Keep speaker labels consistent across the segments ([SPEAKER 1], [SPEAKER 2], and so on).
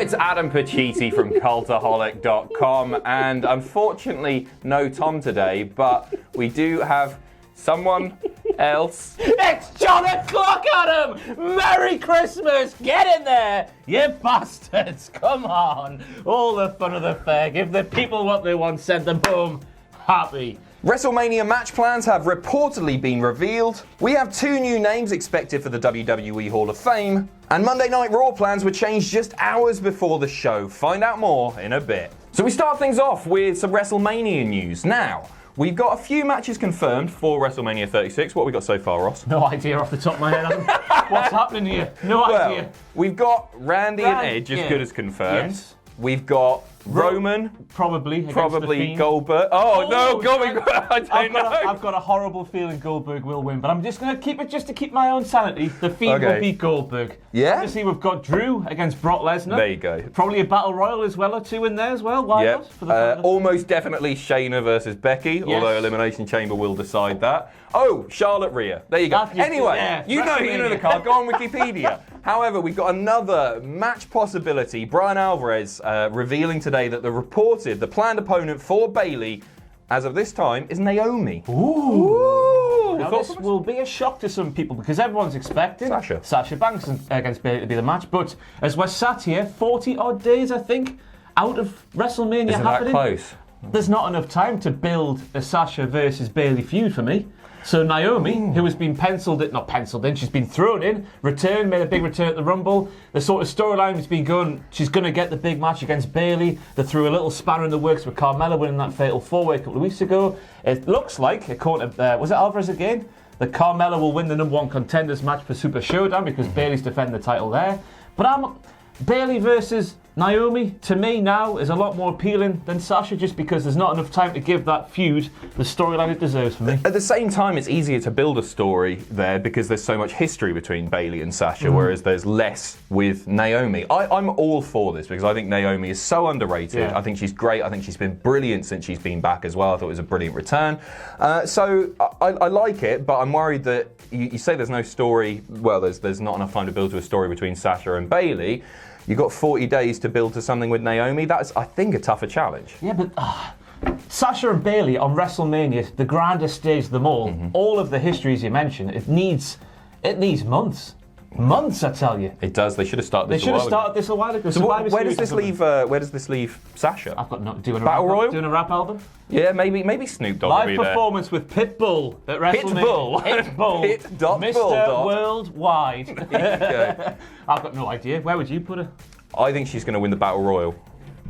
[SPEAKER 1] it's Adam Pacitti from Cultaholic.com, and unfortunately, no Tom today, but we do have someone else.
[SPEAKER 2] It's John O'Clock, Adam! Merry Christmas! Get in there, you bastards! Come on! All the fun of the fair. Give the people what they want, send them home happy.
[SPEAKER 1] WrestleMania match plans have reportedly been revealed. We have 2 new names expected for the WWE Hall of Fame. And Monday Night Raw plans were changed just hours before the show. Find out more in a bit. So we start things off with some WrestleMania news. Now, we've got a few matches confirmed for WrestleMania 36. What have we got so far, Ross?
[SPEAKER 2] No idea off the top of my head, Adam. What's happening here? No idea.
[SPEAKER 1] We've got Randy and Edge as good as confirmed.
[SPEAKER 2] Yes.
[SPEAKER 1] We've got Roman.
[SPEAKER 2] Probably
[SPEAKER 1] Goldberg. Oh, no, Goldberg. I don't know.
[SPEAKER 2] I've got a horrible feeling Goldberg will win, but I'm just going to keep it just to keep my own sanity. The Fiend will beat Goldberg.
[SPEAKER 1] Yeah?
[SPEAKER 2] Obviously, we've got Drew against Brock Lesnar.
[SPEAKER 1] There you go.
[SPEAKER 2] Probably a battle royal as well, or 2 in there as well. Why not? For
[SPEAKER 1] almost definitely Shayna versus Becky, although Elimination Chamber will decide that. Oh, Charlotte Rhea. There you go. Anyway, you know the card. Go on Wikipedia. However, we've got another match possibility. Brian Alvarez revealing today that the planned opponent for Bayley, as of this time, is Naomi.
[SPEAKER 2] Ooh. Now this will be a shock to some people because everyone's expecting Sasha Banks against Bayley to be the match. But as we're sat here, 40 odd days, I think, out of WrestleMania happening.
[SPEAKER 1] That close?
[SPEAKER 2] There's not enough time to build a Sasha versus Bayley feud for me. So Naomi, who has been she's been thrown in, made a big return at the Rumble. The sort of storyline has been going, she's going to get the big match against Bayley. They threw a little spanner in the works with Carmella winning that fatal 4-way a couple of weeks ago. It looks like, according to, was it Alvarez again? That Carmella will win the #1 contenders match for Super Showdown because Bayley's defending the title there. But Bayley versus Naomi, to me now, is a lot more appealing than Sasha just because there's not enough time to give that feud the storyline it deserves for me.
[SPEAKER 1] At the same time, it's easier to build a story there because there's so much history between Bayley and Sasha, whereas there's less with Naomi. I'm all for this because I think Naomi is so underrated. Yeah. I think she's great. I think she's been brilliant since she's been back as well. I thought it was a brilliant return. So I like it, but I'm worried that you say there's no story. Well, there's not enough time to build to a story between Sasha and Bayley. You've got 40 days to build to something with Naomi. That's, I think, a tougher challenge.
[SPEAKER 2] Yeah, but Sasha and Bayley on WrestleMania, the grandest stage of them all of the histories you mentioned, it needs months. Months, I tell you.
[SPEAKER 1] It does. They should have started this
[SPEAKER 2] a while ago.
[SPEAKER 1] So where does this leave Sasha?
[SPEAKER 2] I've got doing a rap album.
[SPEAKER 1] Yeah, maybe Snoop Dogg
[SPEAKER 2] live
[SPEAKER 1] will be there.
[SPEAKER 2] Performance with Pitbull at WrestleMania. Pitbull. Mr. Worldwide. I've got no idea. Where would you put her?
[SPEAKER 1] I think she's going to win the Battle Royal.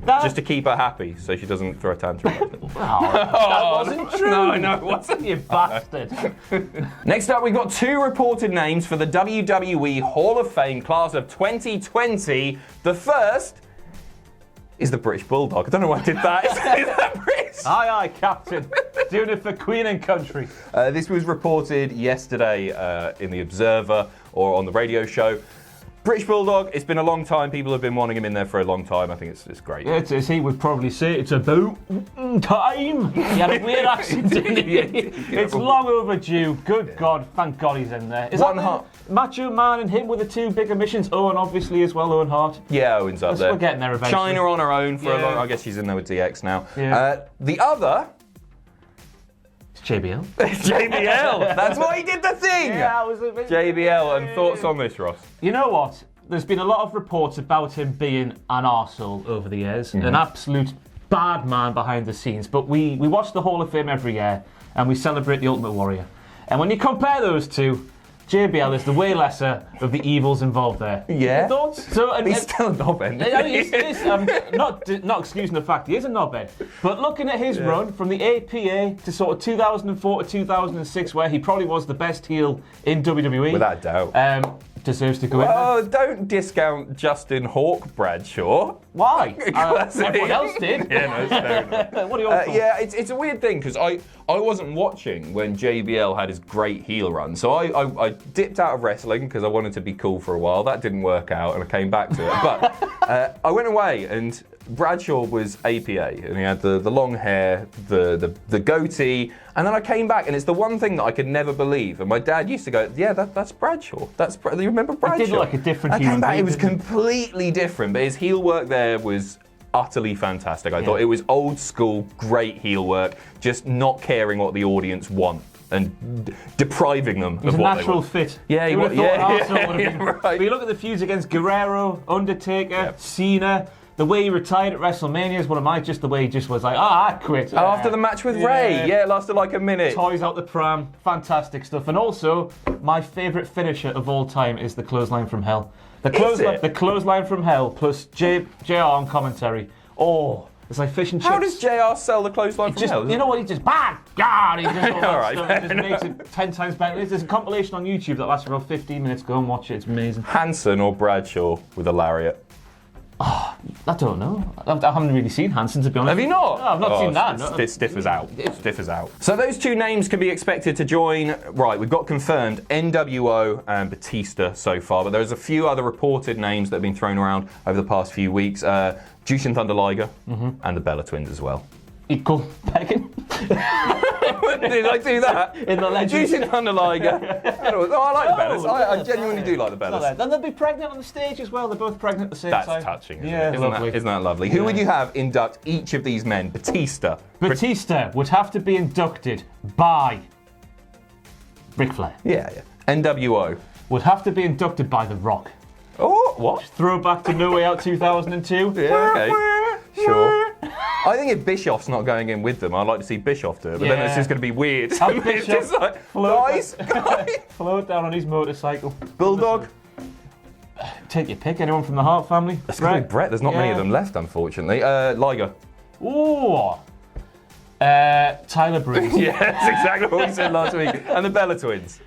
[SPEAKER 1] Just to keep her happy, so she doesn't throw a tantrum.
[SPEAKER 2] That wasn't true. No, it wasn't, you bastard.
[SPEAKER 1] Next up, we've got 2 reported names for the WWE Hall of Fame class of 2020. The first is the British Bulldog. I don't know why I did that. Is that British?
[SPEAKER 2] Aye, Captain. Doing it for Queen and Country.
[SPEAKER 1] This was reported yesterday in The Observer or on the radio show. British Bulldog, it's been a long time. People have been wanting him in there for a long time. I think it's great.
[SPEAKER 2] Yeah, as he would probably say, it's about time. He had a weird accent, didn't he? It's long overdue. Good God, thank God he's in there. Is that Macho Man and him with the 2 bigger missions? Owen, obviously, as well, Owen Hart.
[SPEAKER 1] Yeah, Owen's up there.
[SPEAKER 2] We're getting there eventually.
[SPEAKER 1] China on her own for a long... I guess she's in there with DX now.
[SPEAKER 2] Yeah.
[SPEAKER 1] The other...
[SPEAKER 2] JBL.
[SPEAKER 1] JBL. That's why he did the thing.
[SPEAKER 2] Yeah, I was a bit...
[SPEAKER 1] JBL. And thoughts on this, Ross?
[SPEAKER 2] You know what? There's been a lot of reports about him being an arsehole over the years, an absolute bad man behind the scenes. But we watch the Hall of Fame every year, and we celebrate the Ultimate Warrior. And when you compare those two, JBL is the way lesser of the evils involved there.
[SPEAKER 1] Yeah.
[SPEAKER 2] Thoughts?
[SPEAKER 1] He's still a knobhead.
[SPEAKER 2] Not excusing the fact he is a knobhead, but looking at his run from the APA to sort of 2004 to 2006, where he probably was the best heel in WWE.
[SPEAKER 1] Without doubt.
[SPEAKER 2] Deserves to go in there.
[SPEAKER 1] Oh, don't discount Justin Hawk Bradshaw.
[SPEAKER 2] Why? Everyone else did.
[SPEAKER 1] Yeah, no, it's fair enough.
[SPEAKER 2] What are your thoughts?
[SPEAKER 1] Yeah, it's a weird thing because I wasn't watching when JBL had his great heel run. So I dipped out of wrestling because I wanted to be cool for a while. That didn't work out and I came back to it. But I went away and Bradshaw was APA, and he had the long hair, the goatee, and then I came back, and it's the one thing that I could never believe. And my dad used to go, "Yeah, that's Bradshaw. You remember Bradshaw?"
[SPEAKER 2] It did look like a different
[SPEAKER 1] I came
[SPEAKER 2] human
[SPEAKER 1] back,
[SPEAKER 2] being,
[SPEAKER 1] it was
[SPEAKER 2] didn't it?
[SPEAKER 1] completely different, but his heel work there was utterly fantastic. I thought it was old school, great heel work, just not caring what the audience want and depriving them
[SPEAKER 2] He's
[SPEAKER 1] of
[SPEAKER 2] a
[SPEAKER 1] what
[SPEAKER 2] natural
[SPEAKER 1] they want.
[SPEAKER 2] fit.
[SPEAKER 1] Yeah,
[SPEAKER 2] You would have thought Arsenal would have been.
[SPEAKER 1] right.
[SPEAKER 2] But you look at the feuds against Guerrero, Undertaker, Cena. The way he retired at WrestleMania is one of my. Just the way he just was like, I quit.
[SPEAKER 1] After the match with Ray, it lasted like a minute.
[SPEAKER 2] Toys out the pram, fantastic stuff. And also, my favourite finisher of all time is the clothesline from hell. The clothesline from hell plus JR on commentary. Oh, it's like fish and chips.
[SPEAKER 1] How does JR sell the clothesline from hell?
[SPEAKER 2] You know what? He just bang, God, he just all that
[SPEAKER 1] All right,
[SPEAKER 2] stuff. He just makes it 10 times better. There's a compilation on YouTube that lasts about 15 minutes. Go and watch it. It's amazing.
[SPEAKER 1] Hanson or Bradshaw with a lariat?
[SPEAKER 2] I don't know. I haven't really seen Hanson, to be honest.
[SPEAKER 1] Have you not?
[SPEAKER 2] No, I've not seen that. No.
[SPEAKER 1] Stiff as out. Stiff as out. So those two names can be expected to join. Right, we've got confirmed NWO and Batista so far, but there's a few other reported names that have been thrown around over the past few weeks. Jushin Thunder Liger and the Bella Twins as well.
[SPEAKER 2] Equal pegging.
[SPEAKER 1] Did I do that?
[SPEAKER 2] In the Legends.
[SPEAKER 1] Jushin Thunder Liger. Oh, I like the Bellas. I genuinely do like the Bellas.
[SPEAKER 2] And they'll be pregnant on the stage as well. They're both pregnant at the same time.
[SPEAKER 1] That's touching, isn't
[SPEAKER 2] Yeah,
[SPEAKER 1] it?
[SPEAKER 2] lovely.
[SPEAKER 1] Isn't that lovely? Who would you have induct each of these men? Batista.
[SPEAKER 2] Batista would have to be inducted by Ric Flair.
[SPEAKER 1] Yeah. NWO.
[SPEAKER 2] Would have to be inducted by The Rock.
[SPEAKER 1] Oh, what?
[SPEAKER 2] Throwback to No Way Out 2002.
[SPEAKER 1] Yeah, okay. Sure. I think if Bischoff's not going in with them, I'd like to see Bischoff do it, but then it's just going to be weird.
[SPEAKER 2] Have
[SPEAKER 1] It's
[SPEAKER 2] Bischoff
[SPEAKER 1] just like, guys.
[SPEAKER 2] float down on his motorcycle.
[SPEAKER 1] Bulldog.
[SPEAKER 2] Take your pick. Anyone from the Hart family?
[SPEAKER 1] That's going to be Brett. There's not many of them left, unfortunately. Liger.
[SPEAKER 2] Ooh. Tyler Breeze.
[SPEAKER 1] Yeah, that's exactly what we said last week. And the Bella Twins.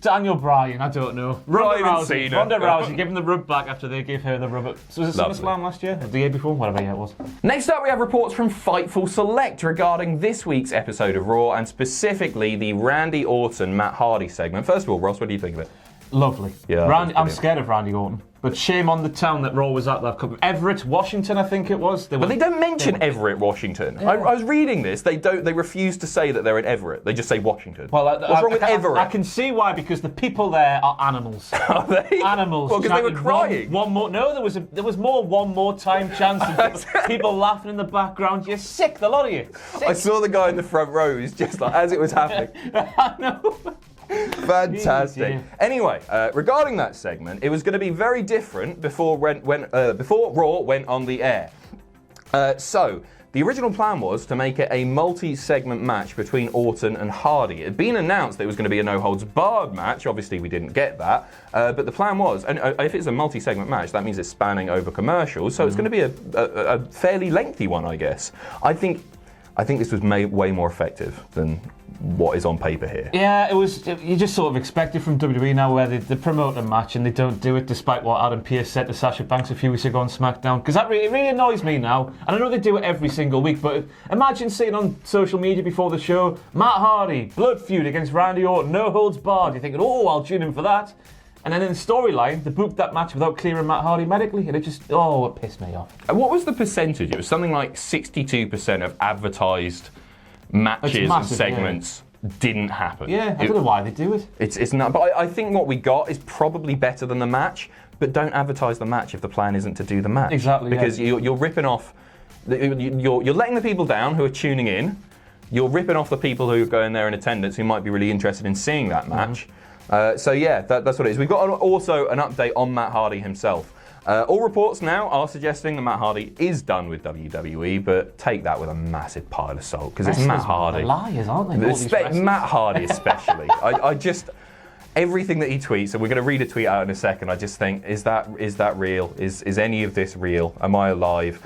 [SPEAKER 2] Daniel Bryan, I don't know.
[SPEAKER 1] Ryan Cena.
[SPEAKER 2] Ronda Rousey, give him the rub back after they gave her the rub at... So was it SummerSlam last year? Or the year before? Whatever year it was.
[SPEAKER 1] Next up, we have reports from Fightful Select regarding this week's episode of Raw, and specifically the Randy Orton-Matt Hardy segment. First of all, Ross, what do you think of it?
[SPEAKER 2] Lovely.
[SPEAKER 1] Yeah,
[SPEAKER 2] I'm scared of Randy Orton. But shame on the town that Raw was at that couple. Everett, Washington, I think it was.
[SPEAKER 1] But they don't mention Everett, Washington. Yeah. I was reading this. They refuse to say that they're in Everett. They just say Washington.
[SPEAKER 2] Well,
[SPEAKER 1] what's wrong with Everett?
[SPEAKER 2] I can see why, because the people there are animals.
[SPEAKER 1] Are they?
[SPEAKER 2] Animals.
[SPEAKER 1] Well, because they were crying.
[SPEAKER 2] One more. No, there was more one more time chance. People laughing in the background. You're sick, the lot of you. Sick.
[SPEAKER 1] I saw the guy in the front row who's just like, as it was happening.
[SPEAKER 2] I know.
[SPEAKER 1] Fantastic. Anyway, regarding that segment, it was going to be very different before Raw went on the air. So, the original plan was to make it a multi-segment match between Orton and Hardy. It had been announced that it was going to be a no-holds-barred match. Obviously, we didn't get that. But the plan was, and if it's a multi-segment match, that means it's spanning over commercials. So it's going to be a fairly lengthy one, I guess. I think this was way more effective than what is on paper here. Yeah,
[SPEAKER 2] you just sort of expect it from WWE now, where they promote a match and they don't do it, despite what Adam Pearce said to Sasha Banks a few weeks ago on SmackDown. Because it really annoys me now. And I know they do it every single week, but imagine seeing on social media before the show, Matt Hardy, blood feud against Randy Orton, no holds barred. You're thinking, oh, I'll tune in for that. And then in the storyline, they booked that match without clearing Matt Hardy medically, and it pissed me off.
[SPEAKER 1] And what was the percentage? It was something like 62% of advertised matches and segments didn't happen.
[SPEAKER 2] Yeah, I don't know why they do it.
[SPEAKER 1] It's not. But I think what we got is probably better than the match. But don't advertise the match if the plan isn't to do the match.
[SPEAKER 2] Exactly.
[SPEAKER 1] Because you're ripping off. You're letting the people down who are tuning in. You're ripping off the people who are going there in attendance who might be really interested in seeing that match. So yeah, that's what it is. We've got also an update on Matt Hardy himself. All reports now are suggesting that Matt Hardy is done with WWE, but take that with a massive pile of salt, because it's Matt Hardy.
[SPEAKER 2] Liars, aren't they?
[SPEAKER 1] Matt Hardy especially. I just, everything that he tweets, and we're going to read a tweet out in a second, I just think, is that real? Is any of this real? Am I alive?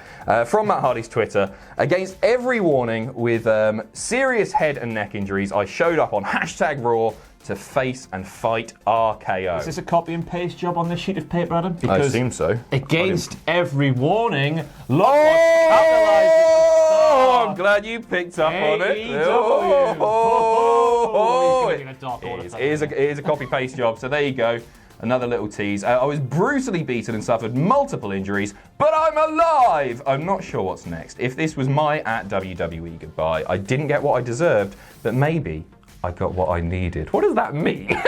[SPEAKER 1] From Matt Hardy's Twitter, against every warning with serious head and neck injuries, I showed up on #Raw to face and fight RKO.
[SPEAKER 2] Is this a copy and paste job on this sheet of paper, Adam?
[SPEAKER 1] I assume so.
[SPEAKER 2] Against every warning, look what's capitalised at the start.
[SPEAKER 1] I'm glad you picked up on it.
[SPEAKER 2] AEW.
[SPEAKER 1] It is a copy paste job. So there you go. another little tease. I was brutally beaten and suffered multiple injuries, but I'm alive! I'm not sure what's next. If this was my at WWE goodbye, I didn't get what I deserved, but maybe I got what I needed. What does that mean?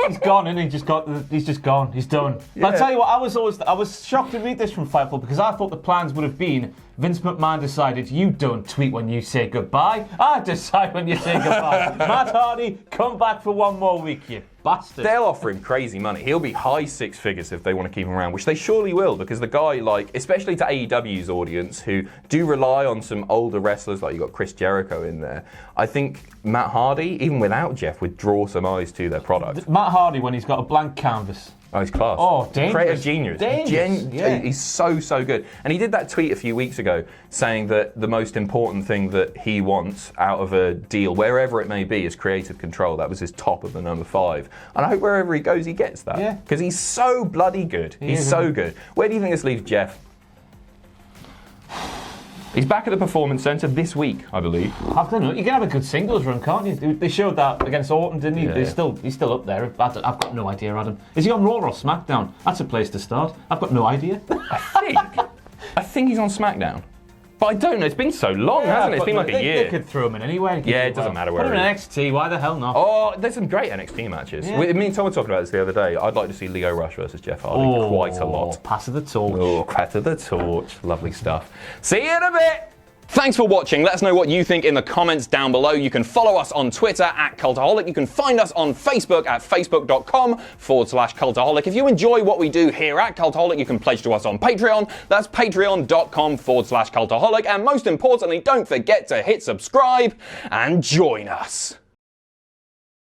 [SPEAKER 2] He's gone, and he's just gone. He's done.
[SPEAKER 1] Yeah.
[SPEAKER 2] But I'll tell you what, I was shocked to read this from Fightful because I thought the plans would have been Vince McMahon decided you don't tweet when you say goodbye. I decide when you say goodbye. Matt Hardy, come back for one more week, you bastard.
[SPEAKER 1] They'll offer him crazy money. He'll be high six figures if they want to keep him around, which they surely will, because the guy, like, especially to AEW's audience, who do rely on some older wrestlers, like you got Chris Jericho in there. I think Matt Hardy, even without Jeff, would draw some eyes to their product.
[SPEAKER 2] Matt Hardy, when he's got a blank canvas.
[SPEAKER 1] Oh, he's class.
[SPEAKER 2] Oh, dangerous.
[SPEAKER 1] Creative genius.
[SPEAKER 2] Dangerous.
[SPEAKER 1] He's so good. And he did that tweet a few weeks ago saying that the most important thing that he wants out of a deal, wherever it may be, is creative control. That was his top of the number 5. And I hope wherever he goes, he gets that.
[SPEAKER 2] Yeah.
[SPEAKER 1] Because he's so bloody good. He's so good. Where do you think this leaves Jeff? He's back at the Performance Centre this week, I believe.
[SPEAKER 2] I don't know. You can have a good singles run, can't you? They showed that against Orton, didn't he?
[SPEAKER 1] Yeah.
[SPEAKER 2] He's still up there. I've got no idea, Adam. Is he on Raw or SmackDown? That's a place to start. I've got no idea.
[SPEAKER 1] I think he's on SmackDown. But I don't know. It's been so long, hasn't it? It's been like a year.
[SPEAKER 2] They could throw him in anywhere.
[SPEAKER 1] Yeah, it doesn't matter where
[SPEAKER 2] Put him in NXT. Why the hell not?
[SPEAKER 1] Oh, there's some great NXT matches.
[SPEAKER 2] Yeah.
[SPEAKER 1] Me and Tom were talking about this the other day. I'd like to see Leo Rush versus Jeff Hardy quite a lot.
[SPEAKER 2] Pass of the torch.
[SPEAKER 1] Oh, pass of the torch. Lovely stuff. See you in a bit. Thanks for watching. Let us know what you think in the comments down below. You can follow us on Twitter at Cultaholic. You can find us on Facebook at facebook.com/Cultaholic. If you enjoy what we do here at Cultaholic, you can pledge to us on Patreon. That's patreon.com/Cultaholic. And most importantly, don't forget to hit subscribe and join us.